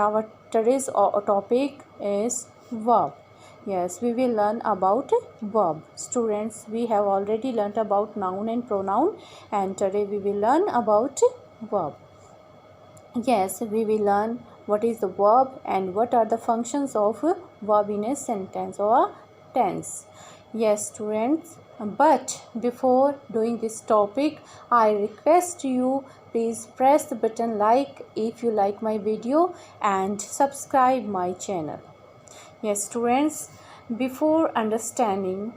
our today's topic is verb. Yes, we will learn about verb. Students, we have already learnt about noun and pronoun, and today we will learn about verb. Yes, we will learn what is the verb and what are the functions of verb in a sentence or tense. Yes, students, but before doing this topic, I request you, please press the button like if you like my video and subscribe my channel. Yes, students, before understanding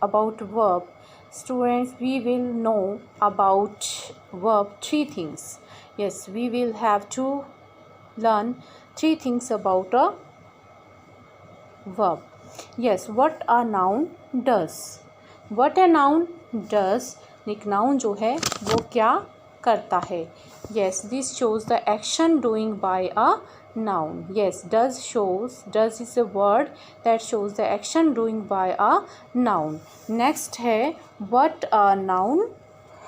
about verb, students, we will know about verb three things. Yes, we will have to learn three things about a verb. Yes, what a noun does. What a noun does. एक noun जो है वो क्या करता है. Yes, this shows the action doing by a noun. Yes, does is a word that shows the action doing by a noun. Next है what a noun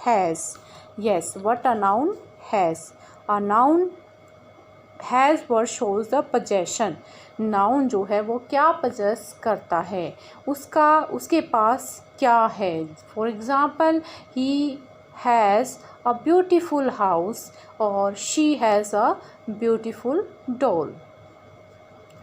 has. Yes, what a noun has. A noun has word shows the possession. Noun जो है वो क्या possess करता है, उसके पास क्या है. For example, he has a beautiful house और she has a beautiful doll.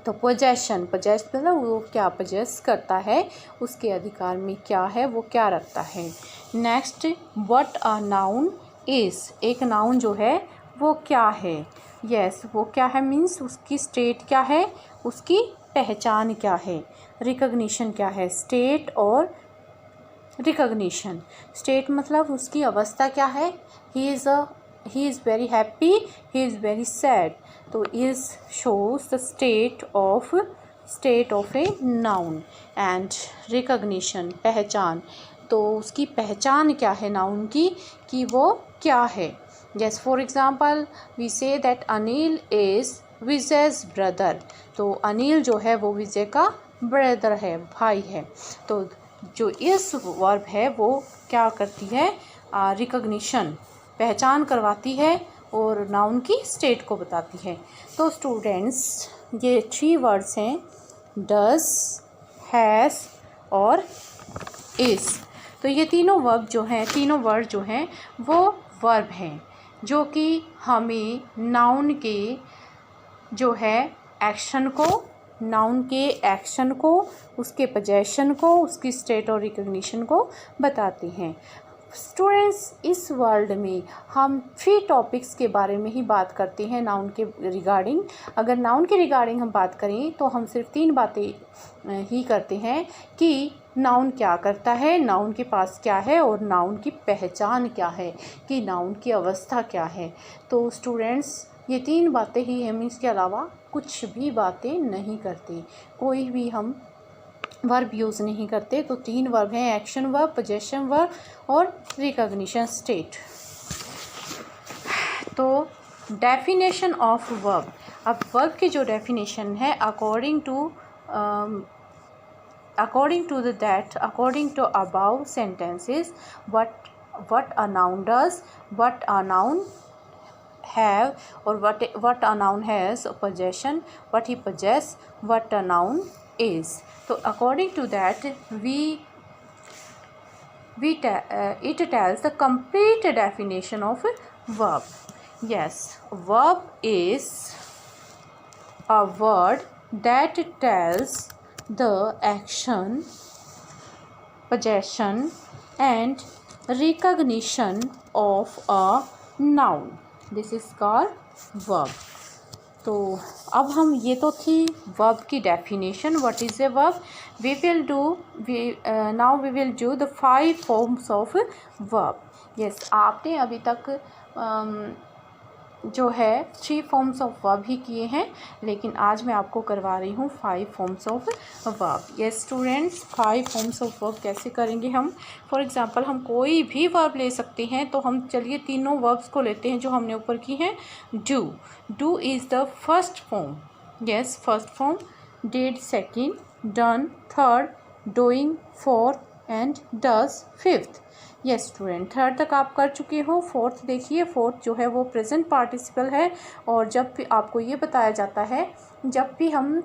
तो पोजेशन मतलब वो क्या possess करता है, उसके अधिकार में क्या है, वो क्या रखता है. Next, what a noun is. एक नाउन जो है वो क्या है. यस, वो क्या है मीन्स उसकी स्टेट क्या है, उसकी पहचान क्या है. रिकग्निशन क्या है, स्टेट और रिकग्निशन. स्टेट मतलब उसकी अवस्था क्या है. He is very happy, he is very sad. तो is shows the state of a noun. And recognition पहचान, तो उसकी पहचान क्या है नाउन की, कि वो क्या है. Yes, for example, we say that Anil is Vijay's brother. तो अनिल जो है वो विजय का ब्रदर है, भाई है. तो जो इस वर्ब है वो क्या करती है, रिकग्निशन पहचान करवाती है और नाउन की स्टेट को बताती है. तो स्टूडेंट्स, ये थ्री वर्ड्स हैं, डज, हैज़ और इज़. तो ये तीनों वर्ब जो हैं, तीनों वर्ड जो हैं वो वर्ब हैं जो कि हमें नाउन के जो है एक्शन को, उसके पोजेशन को, उसकी स्टेट और रिकग्निशन को बताते हैं. स्टूडेंट्स, इस वर्ल्ड में हम थ्री टॉपिक्स के बारे में ही बात करते हैं नाउन के रिगार्डिंग. अगर नाउन के रिगार्डिंग हम बात करें तो हम सिर्फ तीन बातें ही करते हैं कि नाउन क्या करता है, नाउन के पास क्या है और नाउन की पहचान क्या है, कि नाउन की अवस्था क्या है. तो स्टूडेंट्स, ये तीन बातें ही हम इसके अलावा कुछ भी बातें नहीं करते, कोई भी हम वर्ब यूज़ नहीं करते. तो तीन वर्ब हैं, एक्शन वर्ब, पोजेशन वर्ब और रिकग्निशन स्टेट. तो डेफिनेशन ऑफ वर्ब. अब वर्ब की जो डेफिनेशन है, according to above sentences, what a noun does, what a noun have, or what a noun has a possession, what he possess, what a noun is. So according to that, it tells the complete definition of verb. Yes, verb is a word that tells the action, possession and recognition of a noun. This is called verb. तो अब हम, ये तो थी verb की definition, what is a verb. Now we will do the 5 forms of verb. Yes, आपने अभी तक जो है 3 फॉर्म्स ऑफ वर्ब ही किए हैं, लेकिन आज मैं आपको करवा रही हूँ 5 forms of verb. Yes students, 5 forms of verb कैसे करेंगे हम. फॉर एग्जांपल, हम कोई भी वर्ब ले सकते हैं. तो हम चलिए तीनों वर्ब्स को लेते हैं जो हमने ऊपर की हैं. Do is the first form. Yes, first form. Did second, done third, doing fourth and does fifth. Yes student, third तक आप कर चुके हो। फोर्थ देखिए, फोर्थ जो है वो प्रेजेंट पार्टिसिपल है। और जब भी आपको ये बताया जाता है, जब भी हम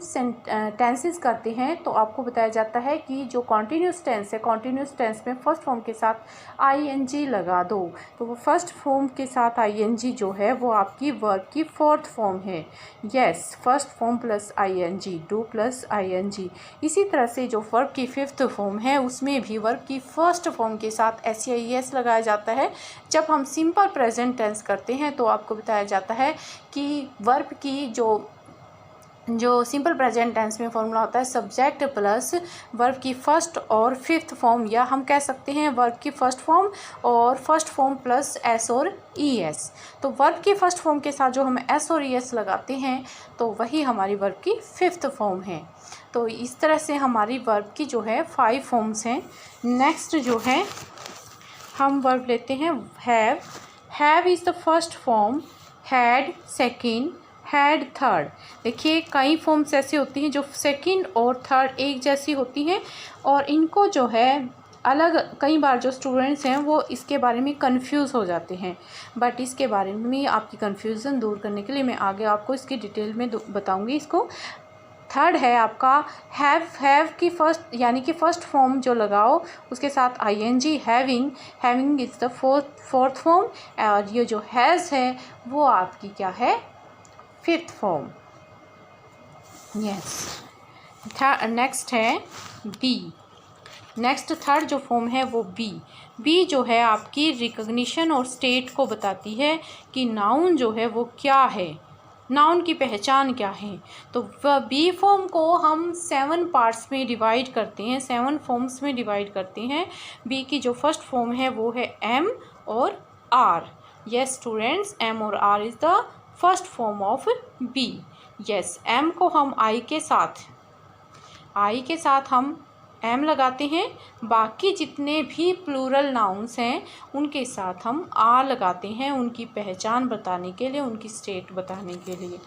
टेंसेस करते हैं तो आपको बताया जाता है कि जो कॉन्टीन्यूस टेंस है, कॉन्टीन्यूस टेंस में फर्स्ट फॉर्म के साथ आईएनजी लगा दो। तो वो फर्स्ट फॉर्म के साथ आईएनजी जो है वो आपकी वर्ब की फोर्थ फॉर्म है। Yes, first form plus ING, do plus ING. इसी तरह से जो वर्ब की फिफ्थ फॉर्म है उसमें भी वर्ब की फर्स्ट फॉर्म के साथ एस लगाया जाता है। जब हम सिंपल प्रेजेंट टेंस करते हैं तो आपको बताया जाता है कि वर्ब की जो सिंपल प्रेजेंट टेंस में फॉर्मूला होता है सब्जेक्ट प्लस वर्ब की फर्स्ट और फिफ्थ फॉर्म, या हम कह सकते हैं वर्ब की फर्स्ट फॉर्म और फर्स्ट फॉर्म प्लस एस और ई एस। तो वर्ब की फर्स्ट फॉर्म के साथ जो हम एस और ई एस लगाते हैं तो वही हमारी वर्ब की फिफ्थ फॉर्म है। तो इस तरह से हमारी वर्ब की जो है 5 फॉर्म्स हैं। नेक्स्ट जो है हम वर्ब लेते हैं have. Have is the first form, had second, had third. देखिए कई फॉर्म्स ऐसी होती हैं जो सेकंड और थर्ड एक जैसी होती हैं और इनको जो है अलग, कई बार जो स्टूडेंट्स हैं वो इसके बारे में कंफ्यूज हो जाते हैं। बट इसके बारे में आपकी कंफ्यूजन दूर करने के लिए मैं आगे आपको इसकी डिटेल में बताऊंगी इसको। थर्ड है आपका हैव की फर्स्ट यानी कि फर्स्ट फॉर्म जो लगाओ उसके साथ ING, having is the fourth form. और ये जो हैज़ है वो आपकी क्या है, फिफ्थ फॉर्म। यस, नेक्स्ट है बी। नेक्स्ट थर्ड जो फॉर्म है वो बी जो है आपकी रिकग्निशन और स्टेट को बताती है कि नाउन जो है वो क्या है, नाउन की पहचान क्या है। तो वह बी फॉर्म को हम 7 पार्ट्स में डिवाइड करते हैं, 7 फॉर्म्स में डिवाइड करते हैं। बी की जो फर्स्ट फॉर्म है वो है एम और आर। यस स्टूडेंट्स, एम और are is the first form of be. Yes, am को हम आई के साथ हम एम लगाते हैं। बाकी जितने भी प्लूरल नाउन्स हैं उनके साथ हम आर लगाते हैं, उनकी पहचान बताने के लिए, उनकी स्टेट बताने के लिए।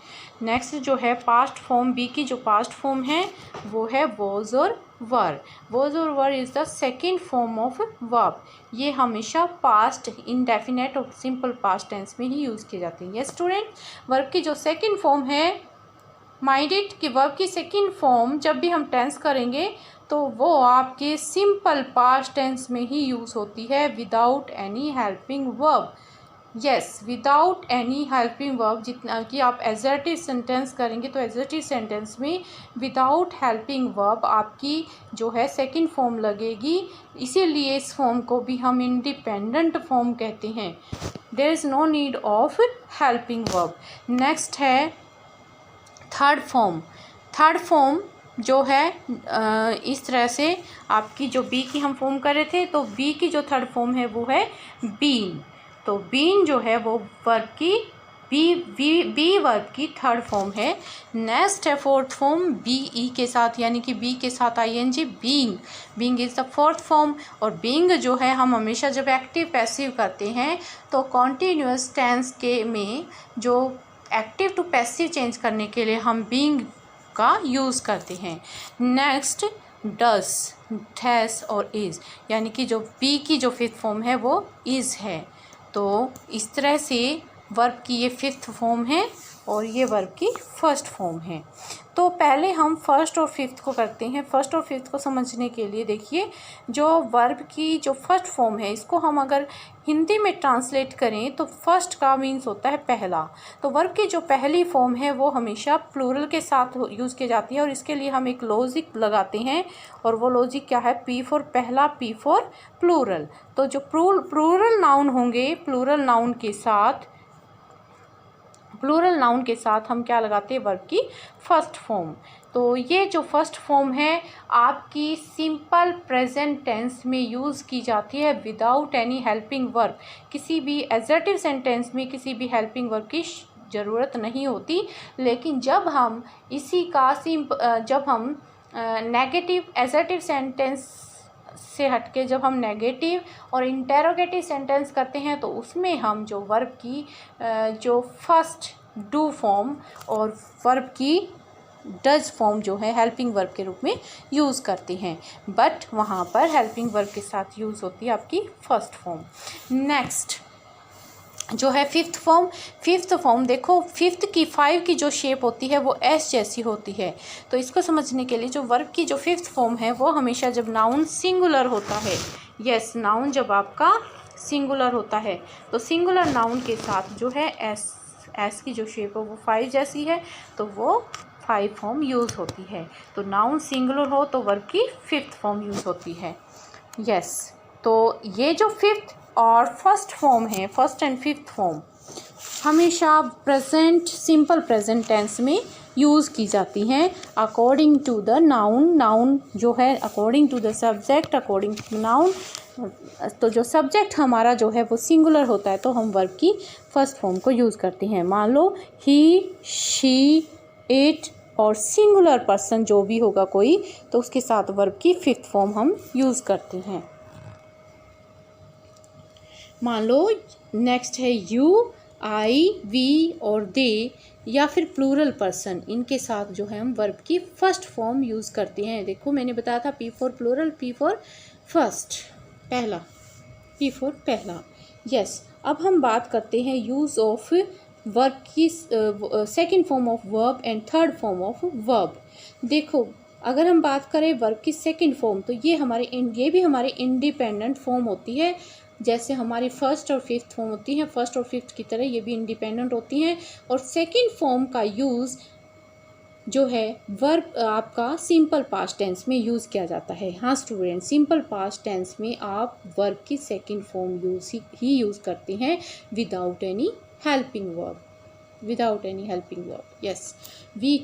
नेक्स्ट जो है पास्ट फॉर्म, बी की जो पास्ट फॉर्म है वो है वॉज और वर। वॉज और were is the second form of verb. ये हमेशा पास्ट, इंडेफिनेट और सिंपल पास्ट टेंस में ही यूज़ किए जाते हैं। ये स्टूडेंट, वर्ब की जो सेकेंड फॉर्म है, माइंडेड कि वर्ब की सेकेंड फॉर्म जब भी हम टेंस करेंगे तो वो आपके सिंपल पास्ट टेंस में ही यूज़ होती है, without any helping verb. Yes, without any helping verb. जितना कि आप एजर्टिव सेंटेंस करेंगे तो एजर्टिव सेंटेंस में विदाउट हेल्पिंग वर्ब आपकी जो है सेकेंड फॉर्म लगेगी। इसीलिए इस फॉर्म को भी हम इंडिपेंडेंट फॉर्म कहते हैं। There is no need of helping verb. Next है थर्ड फॉर्म जो है इस तरह से आपकी जो बी की हम फॉर्म कर रहे थे, तो बी की जो थर्ड फॉर्म है वो है बीन। तो बीन जो है वो वर्ब की बी वर्ब की थर्ड फॉर्म है। नेक्स्ट है फोर्थ फॉर्म, बी ई के साथ यानी कि बी के साथ ING, being is the fourth form. और बीइंग जो है हम हमेशा जब एक्टिव पैसिव करते हैं तो कॉन्टीन्यूअस टेंस के में जो एक्टिव टू पैसिव चेंज करने के लिए हम बीइंग का यूज़ करते हैं। नेक्स्ट डस, हैज़ और इज़, यानी कि जो बी की जो फिफ्थ फॉर्म है वो इज़ है। तो इस तरह से वर्ब की ये फिफ्थ फॉर्म है और ये वर्ब की फर्स्ट फॉर्म है। तो पहले हम फर्स्ट और फिफ्थ को करते हैं। फर्स्ट और फिफ्थ को समझने के लिए देखिए, जो वर्ब की जो फर्स्ट फॉर्म है इसको हम अगर हिंदी में ट्रांसलेट करें तो फर्स्ट का मीन्स होता है पहला। तो वर्ब की जो पहली फॉर्म है वो हमेशा प्लूरल के साथ यूज़ की जाती है और इसके लिए हम एक लॉजिक लगाते हैं और वो लॉजिक क्या है, पी फॉर पहला, पी फॉर प्लूरल। तो जो प्लूरल नाउन होंगे, प्लूरल नाउन के साथ हम क्या लगाते हैं, वर्ब की फर्स्ट फॉर्म। तो ये जो फर्स्ट फॉर्म है आपकी सिंपल प्रेजेंट टेंस में यूज़ की जाती है विदाउट एनी हेल्पिंग वर्ब। किसी भी एजर्टिव सेंटेंस में किसी भी हेल्पिंग वर्ब की ज़रूरत नहीं होती। लेकिन जब हम इसी का जब हम नेगेटिव एजर्टिव सेंटेंस से हटके जब हम नेगेटिव और इंटेरोगेटिव सेंटेंस करते हैं तो उसमें हम जो वर्ब की जो फर्स्ट डू फॉर्म और वर्ब की डज फॉर्म जो है हेल्पिंग वर्ब के रूप में यूज़ करते हैं, बट वहाँ पर हेल्पिंग वर्ब के साथ यूज़ होती है आपकी फर्स्ट फॉर्म। नेक्स्ट जो है फिफ्थ फॉर्म देखो, फिफ्थ की 5 की जो शेप होती है वो एस जैसी होती है। तो इसको समझने के लिए जो वर्ब की जो फिफ्थ फॉर्म है वो हमेशा जब नाउन सिंगुलर होता है, यस नाउन जब आपका सिंगुलर होता है तो सिंगुलर नाउन के साथ जो है एस की जो शेप है वो 5 जैसी है, तो वो 5 फॉर्म यूज़ होती है। तो नाउन सिंगुलर हो तो वर्ब की फिफ्थ फॉर्म यूज़ होती है, यस। तो ये जो फिफ्थ और फर्स्ट फॉर्म है, फर्स्ट एंड फिफ्थ फॉर्म हमेशा प्रेजेंट सिंपल प्रेजेंट टेंस में यूज़ की जाती हैं अकॉर्डिंग टू द नाउन जो है according to the subject, according to noun. तो जो सब्जेक्ट हमारा जो है वो सिंगुलर होता है तो हम वर्ब की फर्स्ट फॉर्म को यूज़ करते हैं। मान लो ही, शी, इट और सिंगुलर पर्सन जो भी होगा कोई, तो उसके साथ वर्ब की फिफ्थ फॉर्म हम यूज़ करते हैं। मान लो नेक्स्ट है यू, आई, वी और दे या फिर प्लूरल पर्सन, इनके साथ जो है हम वर्ब की फर्स्ट फॉर्म यूज़ करते हैं। देखो मैंने बताया था P for plural, P for first, पहला, पी फॉर पहला, यस। अब हम बात करते हैं यूज़ ऑफ वर्ब की second form of verb and third form of verb. देखो अगर हम बात करें वर्ब की सेकंड फॉर्म तो ये भी हमारी इंडिपेंडेंट फॉर्म होती है, जैसे हमारी फर्स्ट और फिफ्थ फॉर्म होती हैं, फर्स्ट और फिफ्थ की तरह ये भी इंडिपेंडेंट होती हैं। और सेकंड फॉर्म का यूज़ जो है वर्ब आपका सिंपल पास्ट टेंस में यूज़ किया जाता है। हाँ स्टूडेंट, सिंपल पास्ट टेंस में आप वर्ब की सेकंड फॉर्म यूज़ करते हैं without any helping verb, without any helping verb, yes. V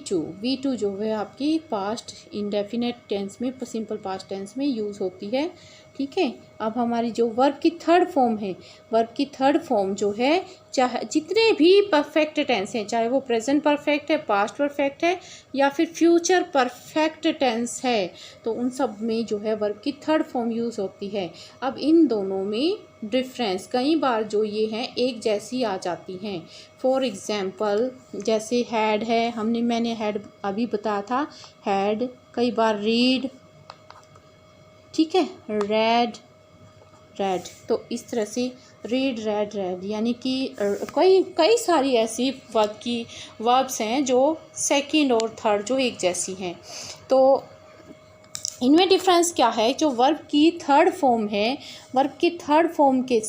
two जो है आपकी पास्ट इंडेफिनेट टेंस में, सिंपल पास्ट टेंस में यूज़ होती है, ठीक है। अब हमारी जो वर्ब की थर्ड फॉर्म है, वर्ब की थर्ड फॉर्म जो है चाहे जितने भी परफेक्ट टेंस हैं, चाहे वो प्रेजेंट परफेक्ट है, पास्ट परफेक्ट है या फिर फ्यूचर परफेक्ट टेंस है, तो उन सब में जो है वर्ब की थर्ड फॉर्म यूज़ होती है। अब इन दोनों में डिफरेंस कई बार जो ये हैं एक जैसी आ जाती हैं। फॉर एग्ज़ाम्पल जैसे हैड है, मैंने हैड अभी बताया था, हैड, कई बार रीड, ठीक है, रेड, तो इस तरह से रीड, रेड, यानी कि कई सारी ऐसी वर्ब्स हैं जो सेकंड और थर्ड जो एक जैसी हैं। तो इनमें डिफरेंस क्या है, जो वर्ब की थर्ड फॉर्म है, वर्ब की थर्ड फॉर्म के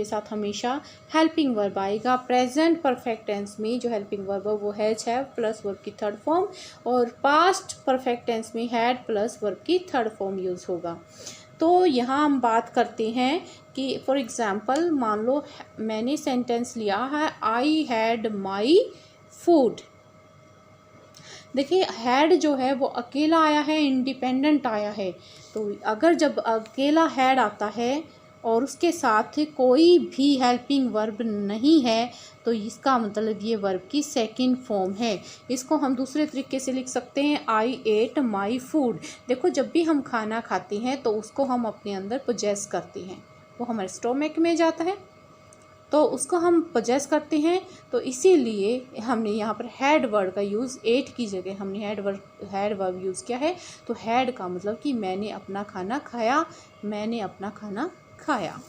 साथ हमेशा हेल्पिंग वर्ब आएगा। प्रेजेंट परफेक्ट टेंस में जो हेल्पिंग वर्ब है वो हैज, हैव प्लस वर्ब की थर्ड फॉर्म, और पास्ट परफेक्ट टेंस में हैड प्लस वर्ब की थर्ड फॉर्म यूज़ होगा। तो यहाँ हम बात करते हैं कि फॉर एग्ज़ाम्पल मान लो मैंने सेंटेंस लिया है आई हैड माई फूड। देखिए हैड जो है वो अकेला आया है, इंडिपेंडेंट आया है। तो अगर जब अकेला हैड आता है और उसके साथ कोई भी हेल्पिंग वर्ब नहीं है तो इसका मतलब ये वर्ब की सेकंड फॉर्म है। इसको हम दूसरे तरीके से लिख सकते हैं आई एट माई फूड। देखो जब भी हम खाना खाते हैं तो उसको हम अपने अंदर पोजेस करते हैं, वो हमारे स्टोमक में जाता है तो उसको हम पोजेस करते हैं। तो इसीलिए हमने यहाँ पर हैड वर्ड का यूज़, एट की जगह हमने हैड वर्ब यूज़ किया है। तो हैड का मतलब कि मैंने अपना खाना खाया, मैंने अपना खाना खाया।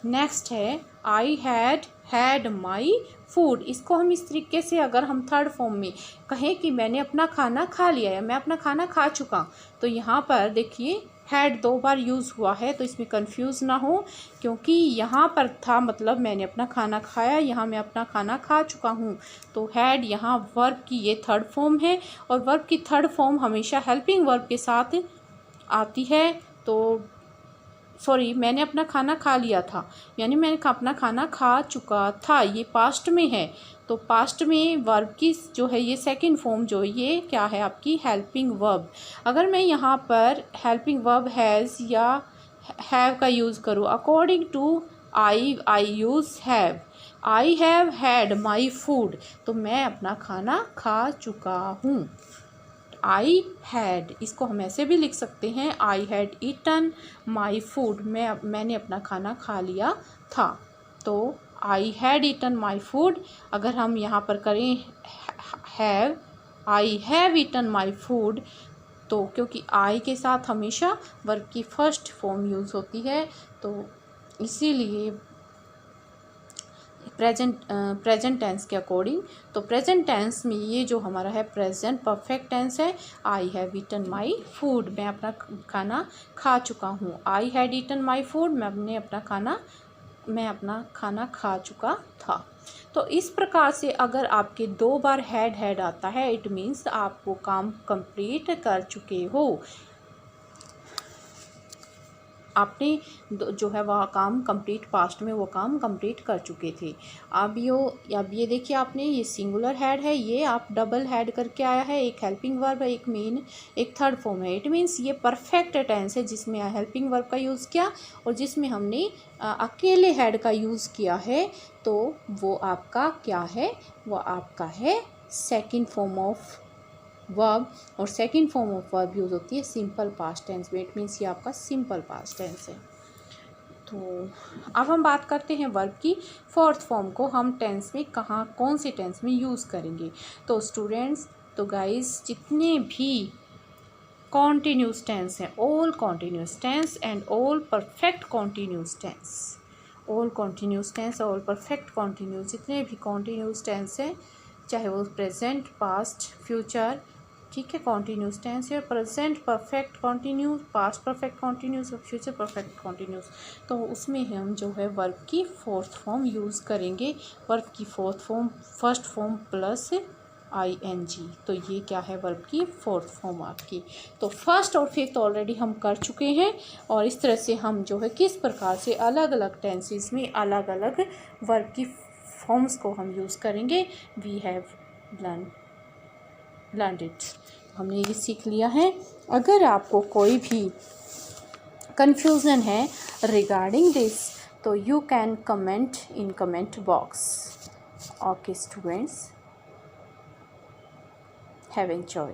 नेक्स्ट है आई हैड माई फूड। इसको हम इस तरीके से अगर हम थर्ड फॉर्म में कहें कि मैंने अपना खाना खा लिया या मैं अपना खाना खा चुका, तो यहाँ पर देखिए हैड 2 बार यूज़ हुआ है, तो इसमें कंफ्यूज ना हो, क्योंकि यहाँ पर था मतलब मैंने अपना खाना खाया, यहाँ मैं अपना खाना खा चुका हूँ। तो हैड यहाँ वर्ब की ये थर्ड फॉर्म है और वर्ब की थर्ड फॉर्म हमेशा हेल्पिंग वर्ब के साथ आती है। तो सॉरी, मैंने अपना खाना खा लिया था, यानी मैंने अपना खाना खा चुका था, ये पास्ट में है। तो पास्ट में वर्ब की जो है ये सेकंड फॉर्म जो ये क्या है आपकी हेल्पिंग वर्ब। अगर मैं यहाँ पर हेल्पिंग वर्ब हैज़ या हैव का यूज़ करूँ, according to I use have, I have had my food, तो मैं अपना खाना खा चुका हूँ। आई हैड, इसको हम ऐसे भी लिख सकते हैं I had eaten my food, मैंने अपना खाना खा लिया था। तो I had eaten my food, अगर हम यहाँ पर करें have, I have eaten my food, तो क्योंकि आई के साथ हमेशा वर्ब की फर्स्ट फॉर्म यूज़ होती है, तो इसीलिए प्रेजेंट टेंस के अकॉर्डिंग, तो प्रेजेंट टेंस में ये जो हमारा है प्रेजेंट परफेक्ट टेंस है, I have eaten my food, मैं अपना खाना खा चुका हूँ। I had eaten my food, मैं अपना खाना खा चुका था। तो इस प्रकार से अगर आपके 2 बार हैड आता है, इट मीन्स आप वो काम कंप्लीट कर चुके हो, आपने जो है वह काम कंप्लीट, पास्ट में वो काम कंप्लीट कर चुके थे। अब ये देखिए, आपने ये सिंगुलर हैड है, ये आप डबल हैड करके आया है, एक हेल्पिंग वर्ब है, एक मेन, एक थर्ड फॉर्म है। इट मीन्स ये परफेक्ट टेंस है जिसमें हेल्पिंग वर्ब का यूज़ किया और जिसमें हमने अकेले हैड का यूज़ किया है, तो वो आपका क्या है, वो आपका है सेकेंड फॉर्म ऑफ वर्ब, और second form of verb use होती है सिंपल पास्ट टेंस में। इट मीन्स ये आपका सिंपल पास्ट टेंस है। तो अब हम बात करते हैं वर्ब की फोर्थ फॉर्म को हम टेंस में कहाँ, कौन से टेंस में यूज़ करेंगे। तो स्टूडेंट्स, तो गाइस, जितने भी कॉन्टिन्यूस टेंस हैं, all continuous tense and all perfect continuous tense, all continuous tense, all perfect continuous, जितने भी कॉन्टिन्यूस टेंस हैं, चाहे वो प्रेजेंट, पास्ट, फ्यूचर, ठीक है, कॉन्टिन्यूस टेंस है, present perfect continuous, past perfect continuous और फ्यूचर परफेक्ट कॉन्टिन्यूस, तो उसमें हम जो है वर्ब की फोर्थ फॉर्म यूज़ करेंगे। वर्ब की fourth form first form plus ING, तो ये क्या है वर्ब की फोर्थ फॉर्म आपकी। तो फर्स्ट और फिफ्थ ऑलरेडी हम कर चुके हैं, और इस तरह से हम जो है किस प्रकार से अलग अलग टेंसेस में अलग अलग वर्ब की फॉर्म्स को हम यूज़ करेंगे, वी हैव लर्नड इट, हमने ये सीख लिया है। अगर आपको कोई भी कन्फ्यूज़न है रिगार्डिंग दिस, तो you can comment in comment box. Okay students, have enjoy.